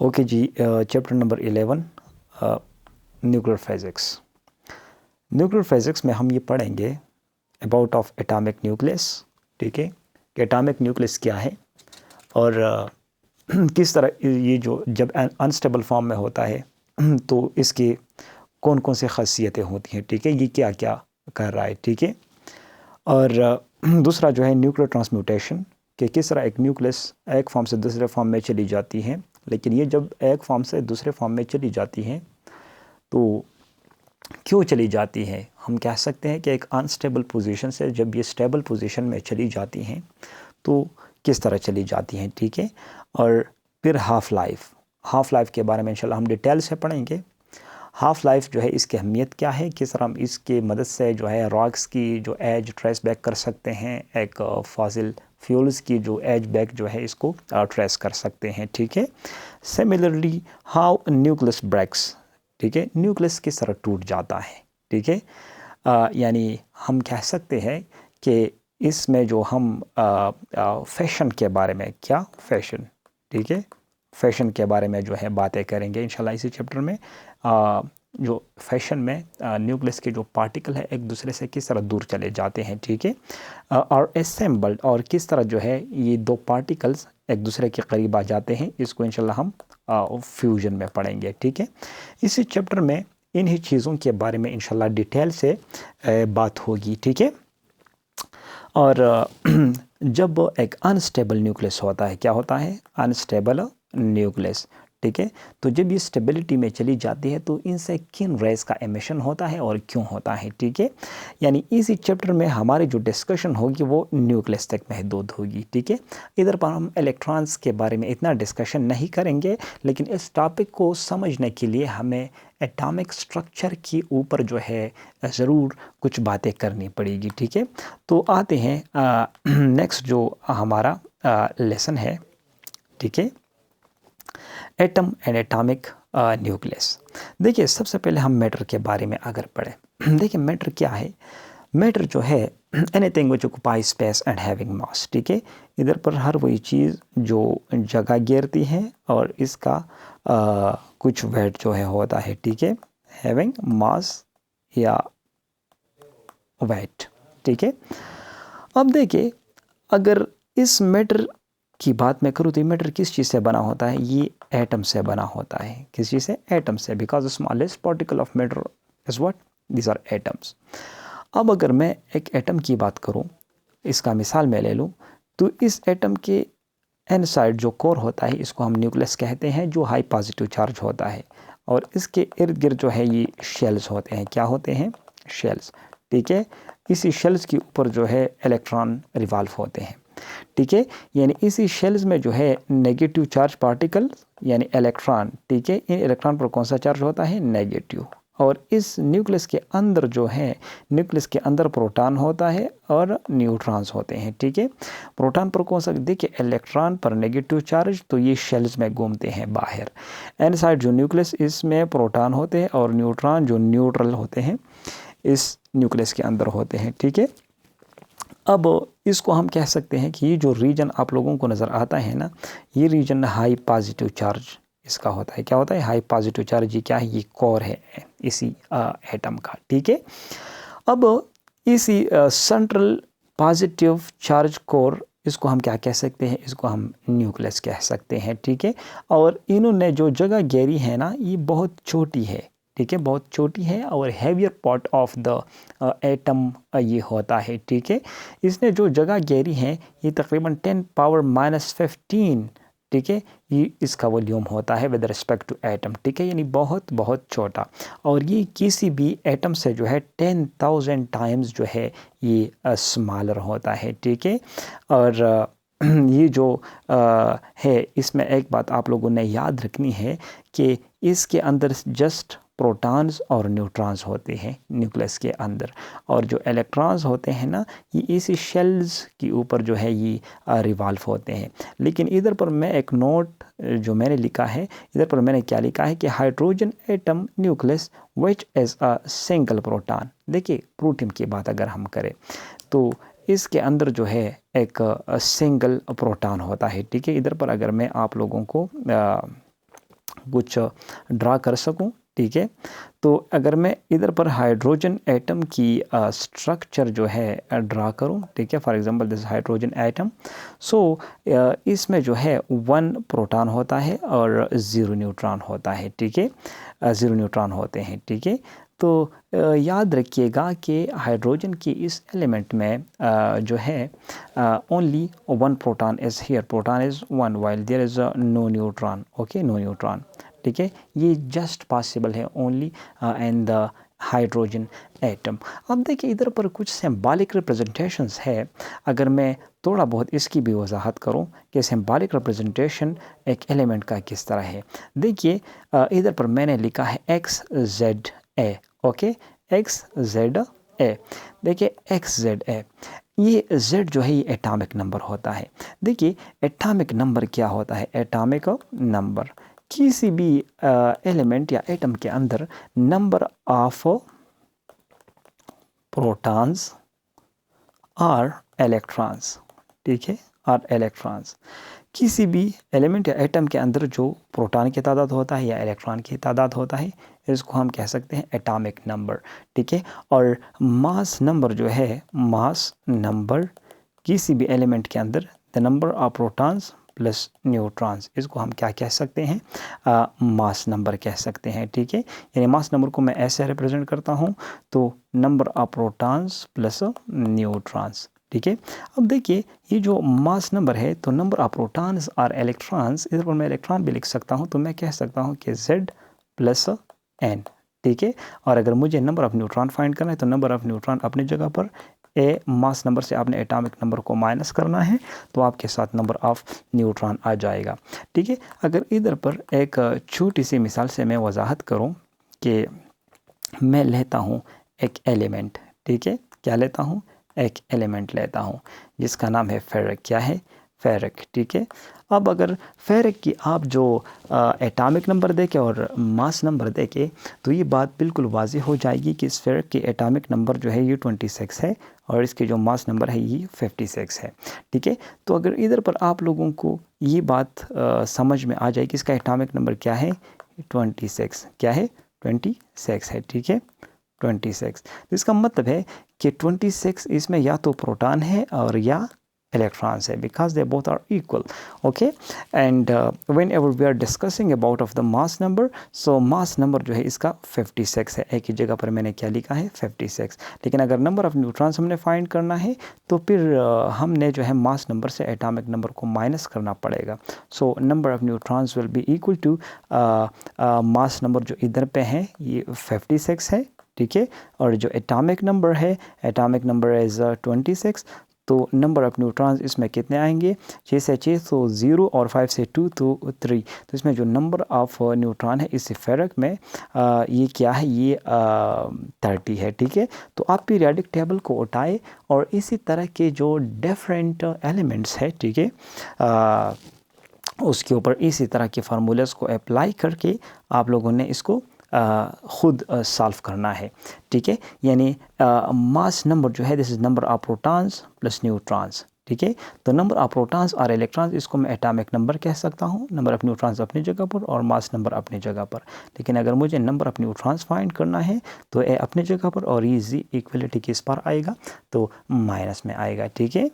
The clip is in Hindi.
Okay ji, chapter number 11 nuclear physics. Nuclear physics में हम ये पढ़ेंगे अबाउट ऑफ एटॉमिक न्यूक्लियस। ठीक है, कि एटॉमिक न्यूक्लियस क्या है और किस तरह ये जो जब अनस्टेबल फॉर्म में होता है तो इसकी कौन कौन सी खासियतें होती हैं। ठीक है, ये क्या क्या कर रहा है। ठीक है, और दूसरा जो है न्यूक्लियर ट्रांसम्यूटेशन, कि किस तरह एक न्यूक्लियस एक फॉर्म से दूसरे फॉर्म में चली जाती है, लेकिन ये जब एक फॉर्म से दूसरे फॉर्म में चली जाती है तो क्यों चली जाती है। हम कह सकते हैं कि एक अनस्टेबल पोजीशन से जब ये स्टेबल पोजीशन में चली जाती हैं तो किस तरह चली जाती हैं। ठीक है, और फिर हाफ़ लाइफ के बारे में इंशाल्लाह हम डिटेल से पढ़ेंगे। हाफ़ लाइफ जो है इसकी अहमियत क्या है, किस तरह हम इसके मदद से जो है रॉक्स की जो एज ट्रेस बैक कर सकते हैं, एक फॉसिल फ्यूल्स की जो एज बैक जो है इसको ट्रेस कर सकते हैं। ठीक है, सिमिलरली हाउ न्यूक्लियस ब्रेक्स। ठीक है, न्यूक्लियस किस तरह टूट जाता है। ठीक है, यानी हम कह सकते हैं कि इसमें जो हम फैशन के बारे में क्या फैशन, ठीक है, फैशन के बारे में जो है बातें करेंगे इंशाल्लाह इसी चैप्टर में। जो फैशन में न्यूक्लियस के जो पार्टिकल है एक दूसरे से किस तरह दूर चले जाते हैं। ठीक है, और असेंबल्ड, और किस तरह जो है ये दो पार्टिकल्स एक दूसरे के करीब आ जाते हैं, इसको इंशाल्लाह हम फ्यूजन में पढ़ेंगे। ठीक है, इसी चैप्टर में इन्हीं चीज़ों के बारे में इंशाल्लाह डिटेल से बात होगी। ठीक है, और जब एक अनस्टेबल न्यूक्लियस होता है, क्या होता है, अनस्टेबल न्यूक्लियस। ठीक है, तो जब ये स्टेबिलिटी में चली जाती है तो इनसे किन रेज का एमिशन होता है और क्यों होता है। ठीक है, यानी इसी चैप्टर में हमारी जो डिस्कशन होगी वो न्यूक्लियस तक महदूद होगी। ठीक है, इधर पर हम इलेक्ट्रॉन्स के बारे में इतना डिस्कशन नहीं करेंगे, लेकिन इस टॉपिक को समझने के लिए हमें एटॉमिक स्ट्रक्चर के ऊपर जो है ज़रूर कुछ बातें करनी पड़ेगी। ठीक है, तो आते हैं नेक्स्ट जो हमारा लेसन है। ठीक है, एटम एंड एटॉमिक न्यूक्लियस। देखिए, सबसे पहले हम मैटर के बारे में अगर पढ़ें, देखिए मैटर क्या है। मैटर जो है anything which occupy space and having mass. ठीक है, इधर पर हर वही चीज़ जो जगह घेरती है और इसका कुछ वेट जो है होता है। ठीक है, हैविंग मास या वेट। ठीक है, अब देखिए अगर इस मैटर की बात मैं करूँ तो मैटर किस चीज़ से बना होता है, ये एटम से बना होता है। किस चीज़ से, एटम से, because smallest particle of matter is what, these are atoms. अब अगर मैं एक एटम की बात करूँ, इसका मिसाल मैं ले लूँ, तो इस एटम के एन साइड जो कोर होता है इसको हम न्यूक्लियस कहते हैं, जो हाई पॉजिटिव चार्ज होता है, और इसके इर्द गिर्द जो है ये शेल्स होते हैं। क्या होते हैं, शेल्स। ठीक है, इसी शेल्स के ऊपर जो है इलेक्ट्रॉन रिवॉल्व होते हैं। ठीक है, यानी इसी शेल्स में जो है नेगेटिव चार्ज पार्टिकल यानी इलेक्ट्रॉन। ठीक है, इन इलेक्ट्रॉन पर कौन सा चार्ज होता है, नेगेटिव। और इस न्यूक्लियस के अंदर जो है, न्यूक्लियस के अंदर प्रोटॉन होता है और न्यूट्रॉन्स होते हैं। ठीक है, प्रोटॉन पर कौन सा, देखिए इलेक्ट्रॉन पर नेगेटिव चार्ज, तो ये शेल्स में घूमते हैं बाहर। एन साइड जो न्यूक्लियस, इसमें प्रोटॉन होते हैं और न्यूट्रॉन जो न्यूट्रल होते हैं इस न्यूक्लियस के अंदर होते हैं। ठीक है, अब इसको हम कह सकते हैं कि ये जो रीजन आप लोगों को नज़र आता है ना, ये रीजन हाई पॉजिटिव चार्ज इसका होता है। क्या होता है, हाई पॉजिटिव चार्ज। ये क्या है, ये कोर है इसी एटम का। ठीक है, अब इसी सेंट्रल पॉजिटिव चार्ज कोर, इसको हम क्या कह सकते हैं, इसको हम न्यूक्लियस कह सकते हैं। ठीक है, और इन्होंने जो जगह घेरी है ना, ये बहुत छोटी है। ठीक है, बहुत छोटी है और heavier part of the atom ये होता है। ठीक है, इसने जो जगह घेरी है ये तकरीबन 10⁻⁻15। ठीक है, ये इसका वॉल्यूम होता है विद रिस्पेक्ट टू एटम। ठीक है, यानी बहुत बहुत छोटा, और ये किसी भी एटम से जो है 10,000 टाइम्स जो है ये स्मॉलर होता है। ठीक है, और ये जो है इसमें एक बात आप लोगों ने याद रखनी है कि इसके अंदर जस्ट प्रोटॉन्स और न्यूट्रॉन्स होते हैं न्यूक्लियस के अंदर, और जो इलेक्ट्रॉन्स होते हैं ना, ये इसी शेल्स के ऊपर जो है ये रिवॉल्व होते हैं। लेकिन इधर पर मैं एक नोट जो मैंने लिखा है, इधर पर मैंने क्या लिखा है कि hydrogen atom nucleus which is a single proton. देखिए, प्रोटॉन की बात अगर हम करें तो इसके अंदर जो है एक सिंगल प्रोटॉन होता है। ठीक है, इधर पर अगर मैं आप लोगों को कुछ ड्रा कर सकूं, ठीक है। तो अगर मैं इधर पर हाइड्रोजन एटम की स्ट्रक्चर जो है ड्रा करूं, ठीक है, for example this hydrogen atom. So इसमें जो है 1 प्रोटॉन होता है और 0 न्यूट्रॉन होता है, ठीक है, 0 न्यूट्रॉन होते हैं, ठीक है। तो याद रखिएगा कि हाइड्रोजन की इस एलिमेंट में जो है only 1 proton is here, proton is 1 while there is no neutron, okay, no neutron, ठीक है। ये जस्ट पॉसिबल है only in the hydrogen atom. अब देखिए इधर पर कुछ सिंबॉलिक रिप्रेजेंटेशंस है, अगर मैं थोड़ा बहुत इसकी भी वजाहत करूं कि सिंबॉलिक रिप्रेजेंटेशन एक एलिमेंट का किस तरह है। देखिए इधर पर मैंने लिखा है XZA, ओके, XZA। देखिए XZA, ये Z जो है ये एटॉमिक नंबर होता है। देखिए एटॉमिक नंबर क्या होता है, एटॉमिक नंबर किसी भी एलिमेंट या एटम के अंदर नंबर ऑफ प्रोटॉन्स और इलेक्ट्रॉन्स, ठीक है, और इलेक्ट्रॉन्स, किसी भी एलिमेंट या एटम के अंदर जो प्रोटॉन की तादाद होता है या इलेक्ट्रॉन की तादाद होता है, इसको हम कह सकते हैं एटॉमिक नंबर, ठीक है। और मास नंबर जो है, मास नंबर किसी भी एलिमेंट के अंदर the number of protons plus neutrons, इसको हम क्या कह सकते हैं, मास नंबर कह सकते हैं, ठीक है। यानी मास नंबर को मैं ऐसे रिप्रेजेंट करता हूँ, तो number of protons plus neutrons, ठीक है। अब देखिए ये जो मास नंबर है, तो नंबर ऑफ प्रोटॉन्स और इलेक्ट्रॉन्स, इधर पर मैं इलेक्ट्रॉन भी लिख सकता हूँ, तो मैं कह सकता हूँ कि Z प्लस N, ठीक है। और अगर मुझे नंबर ऑफ न्यूट्रॉन फाइंड करना है, तो नंबर ऑफ न्यूट्रॉन अपनी जगह पर, मास नंबर से आपने एटॉमिक नंबर को माइनस करना है, तो आपके साथ नंबर ऑफ न्यूट्रॉन आ जाएगा, ठीक है। अगर इधर पर एक छोटी सी मिसाल से मैं वजाहत करूं कि मैं लेता हूं एक एलिमेंट, ठीक है, क्या लेता हूं, एक एलिमेंट लेता हूं जिसका नाम है फेरिक, क्या है, फेरिक, ठीक है। अब अगर फेरिक की आप जो एटॉमिक नंबर देखें और मास नंबर देखें, तो ये बात बिल्कुल वाज़ेह हो जाएगी कि इस फेरिक की एटॉमिक नंबर जो है ये 26 है और इसके जो मास नंबर है ये 56 है, ठीक है। तो अगर इधर पर आप लोगों को ये बात समझ में आ जाए कि इसका एटॉमिक नंबर क्या है, 26, क्या है, 26 है, ठीक है, 26। तो इसका मतलब है कि 26 इसमें या तो प्रोटॉन है और या electrons है, because they both are equal, okay। and whenever we are discussing about of the mass number, so mass number जो है इसका 56 है, एक ही जगह पर मैंने क्या लिखा है, 56। लेकिन अगर नंबर ऑफ न्यूट्रॉन्स हमने फाइंड करना है, तो फिर हमने जो है मास नंबर से एटॉमिक नंबर को माइनस करना पड़ेगा। So number of neutrons will be equal to mass number जो इधर पे है ये 56 है, ठीक है। और जो एटॉमिक नंबर है, एटॉमिक नंबर इज़ 26, तो नंबर ऑफ न्यूट्रॉन्स इसमें कितने आएंगे, 6 से 6 तो 0 और 5 से 2 तो 3। तो इसमें जो नंबर ऑफ न्यूट्रॉन है इस फेरिक में ये क्या है, ये 30 है, ठीक है। तो आप पीरियोडिक टेबल को उठाए और इसी तरह के जो डिफरेंट एलिमेंट्स है, ठीक है, उसके ऊपर इसी तरह के फार्मूलास को अप्लाई करके आप लोगों ने इसको खुद सॉल्व करना है, ठीक है। यानी मास नंबर जो है this is number of protons plus neutrons, ठीक है। तो नंबर ऑफ प्रोटॉन्स और इलेक्ट्रॉन्स इसको मैं एटॉमिक नंबर कह सकता हूँ, नंबर ऑफ न्यूट्रॉन्स अपनी जगह पर और मास नंबर अपनी जगह पर। लेकिन अगर मुझे नंबर ऑफ न्यूट्रॉन्स फाइंड करना है, तो ए अपनी जगह पर और ये जी इक्वलिटी किस पर आएगा, तो माइनस में आएगा, ठीक है।